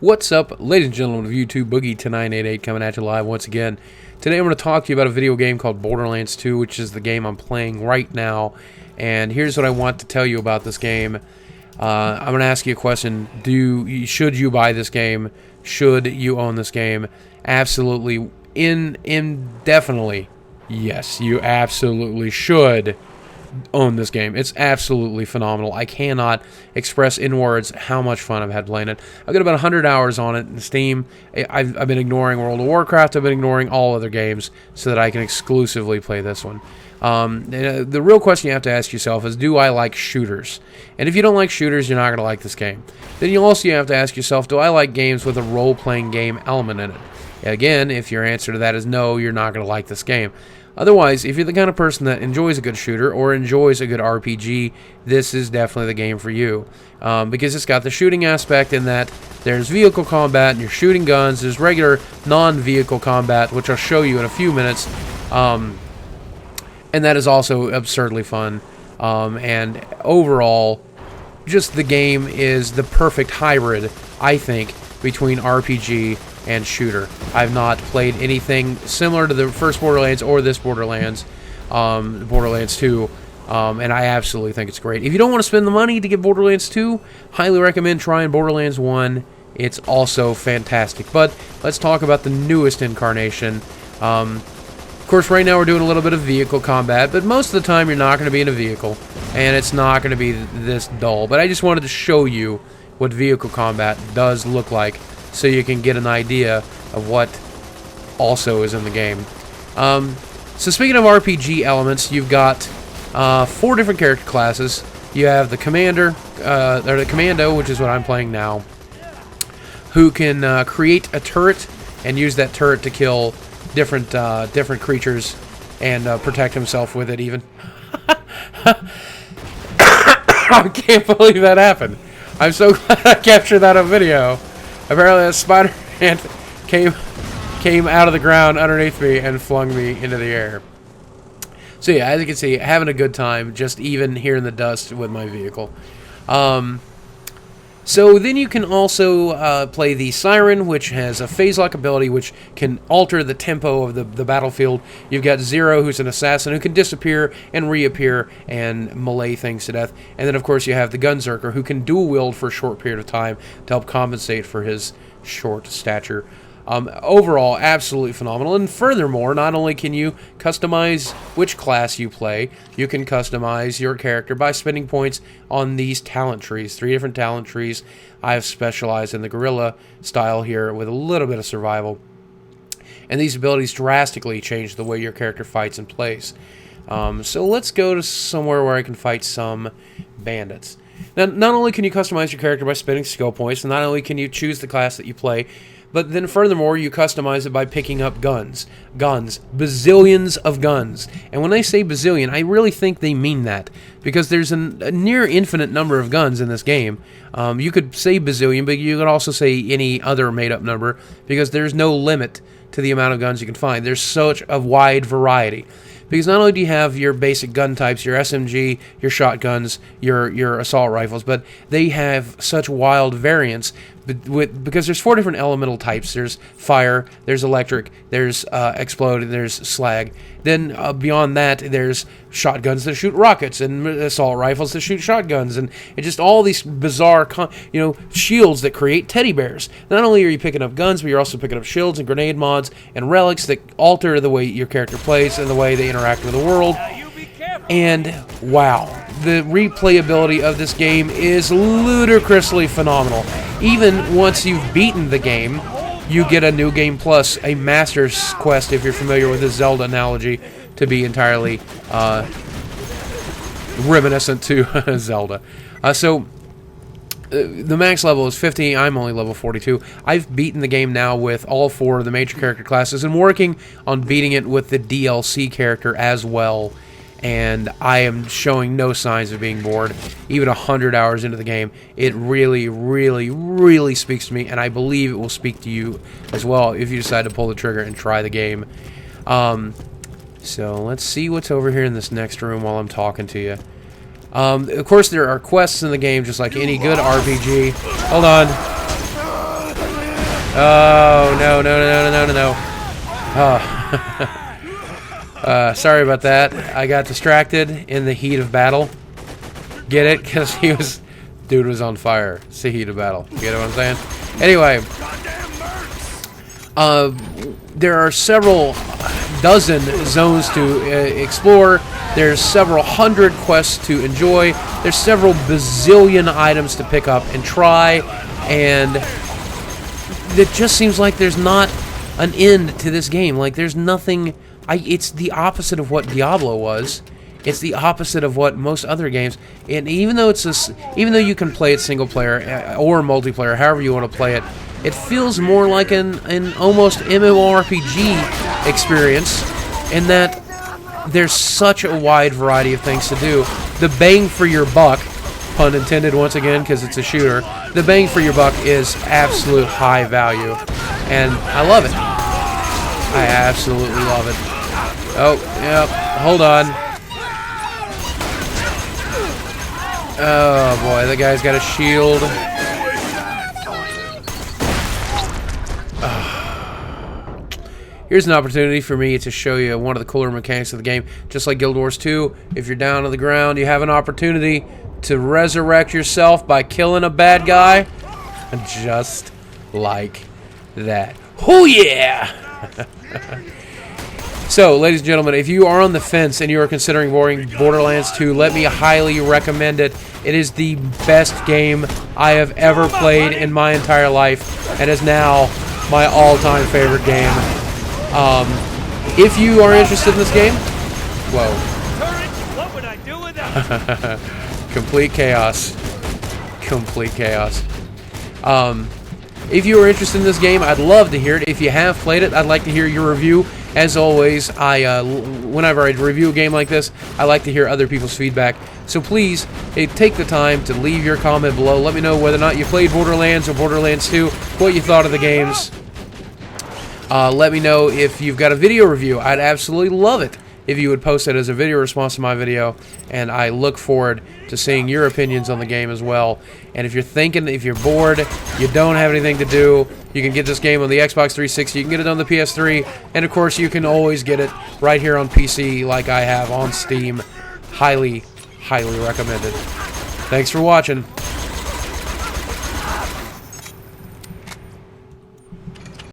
What's up, ladies and gentlemen of YouTube? Boogie1098 coming at you live once again. Today I'm going to talk to you about a video game called Borderlands 2, which is the game I'm playing right now. And here's what I want to tell you about this game. I'm going to ask you a question. Should you buy this game? Should you own this game? Absolutely, indefinitely, yes, you absolutely should own this game. It's absolutely phenomenal. I cannot express in words how much fun I've had playing it. I've got about 100 hours on it in Steam. I've been ignoring World of Warcraft. I've been ignoring all other games so that I can exclusively play this one. The real question you have to ask yourself is, do I like shooters? And if you don't like shooters, you're not going to like this game. Then you also have to ask yourself, do I like games with a role-playing game element in it? Again, if your answer to that is no, you're not going to like this game. Otherwise, if you're the kind of person that enjoys a good shooter or enjoys a good RPG, this is definitely the game for you. Because it's got the shooting aspect in that there's vehicle combat and you're shooting guns. There's regular non-vehicle combat, which I'll show you in a few minutes. And that is also absurdly fun. And overall, just the game is the perfect hybrid, I think, between RPG and shooter. I've not played anything similar to the first Borderlands or this Borderlands, Borderlands 2, and I absolutely think it's great. If you don't want to spend the money to get Borderlands 2, highly recommend trying Borderlands 1. It's also fantastic. But let's talk about the newest incarnation. Of course, right now we're doing a little bit of vehicle combat, but most of the time you're not going to be in a vehicle, and it's not going to be this dull. But I just wanted to show you what vehicle combat does look like, so you can get an idea of what also is in the game. So speaking of RPG elements, you've got 4 different character classes. You have the Commander, or the Commando, which is what I'm playing now, who can create a turret and use that turret to kill different creatures and protect himself with it even. I can't believe that happened. I'm so glad I captured that on video. Apparently that spider ant came out of the ground underneath me and flung me into the air. So yeah, as you can see, having a good time just even here in the dust with my vehicle. So then you can also play the Siren, which has a phase lock ability which can alter the tempo of the battlefield. You've got Zero, who's an assassin who can disappear and reappear and melee things to death. And then, of course, you have the Gunzerker, who can dual wield for a short period of time to help compensate for his short stature. Overall, absolutely phenomenal. And furthermore, not only can you customize which class you play, you can customize your character by spending points on these talent trees. 3 different talent trees. I have specialized in the guerrilla style here with a little bit of survival. And these abilities drastically change the way your character fights and plays. So let's go to somewhere where I can fight some bandits. Now, not only can you customize your character by spending skill points, and not only can you choose the class that you play, but then furthermore, you customize it by picking up guns. Guns. Bazillions of guns. And when I say bazillion, I really think they mean that. Because there's a near infinite number of guns in this game. You could say bazillion, but you could also say any other made-up number, because there's no limit to the amount of guns you can find. There's such a wide variety. Because not only do you have your basic gun types, your SMG, your shotguns, your assault rifles, but they have such wild variants. Because there's 4 different elemental types. There's fire, there's electric, there's explode, and there's slag. Then beyond that, there's shotguns that shoot rockets, and assault rifles that shoot shotguns, and just all these bizarre, shields that create teddy bears. Not only are you picking up guns, but you're also picking up shields and grenade mods and relics that alter the way your character plays and the way they interact with the world. And wow, the replayability of this game is ludicrously phenomenal. Even once you've beaten the game, you get a New Game Plus, a Master's Quest, if you're familiar with the Zelda analogy, to be entirely reminiscent to Zelda. The max level is 50. I'm only level 42. I've beaten the game now with all 4 of the major character classes and working on beating it with the DLC character as well. And I am showing no signs of being bored. Even 100 hours into the game, it really, really, really speaks to me, and I believe it will speak to you as well if you decide to pull the trigger and try the game. So let's see what's over here in this next room while I'm talking to you. Of course, there are quests in the game, just like any good RPG. Hold on. Oh, no, no, no, no, no, no. Oh. Sorry about that. I got distracted in the heat of battle. Get it? Because dude was on fire. It's the heat of battle. You get what I'm saying? Anyway. There are several dozen zones to explore. There's several hundred quests to enjoy. There's several bazillion items to pick up and try. And it just seems like there's not an end to this game. Like, there's nothing... it's the opposite of what Diablo was. It's the opposite of what most other games... And even though even though you can play it single player or multiplayer, however you want to play it, it feels more like an almost MMORPG experience in that there's such a wide variety of things to do. The bang for your buck, pun intended once again because it's a shooter, the bang for your buck is absolute high value. And I love it. I absolutely love it. Oh, yep, hold on. Oh boy, the guy's got a shield. Here's an opportunity for me to show you one of the cooler mechanics of the game. Just like Guild Wars 2, if you're down on the ground, you have an opportunity to resurrect yourself by killing a bad guy. Just like that. Oh yeah! So, ladies and gentlemen, if you are on the fence and you are considering Borderlands 2, let me highly recommend it. It is the best game I have ever played in my entire life, and is now my all-time favorite game. If you are interested in this game, whoa. What would I do without complete chaos. Complete chaos. If you are interested in this game, I'd love to hear it. If you have played it, I'd like to hear your review. As always, whenever I review a game like this, I like to hear other people's feedback. So please, take the time to leave your comment below. Let me know whether or not you played Borderlands or Borderlands 2, what you thought of the games. Let me know if you've got a video review. I'd absolutely love it if you would post it as a video response to my video, and I look forward to seeing your opinions on the game as well. And if you're bored, you don't have anything to do, you can get this game on the Xbox 360, you can get it on the PS3, and of course you can always get it right here on PC like I have on Steam. Highly, highly recommended. Thanks for watching.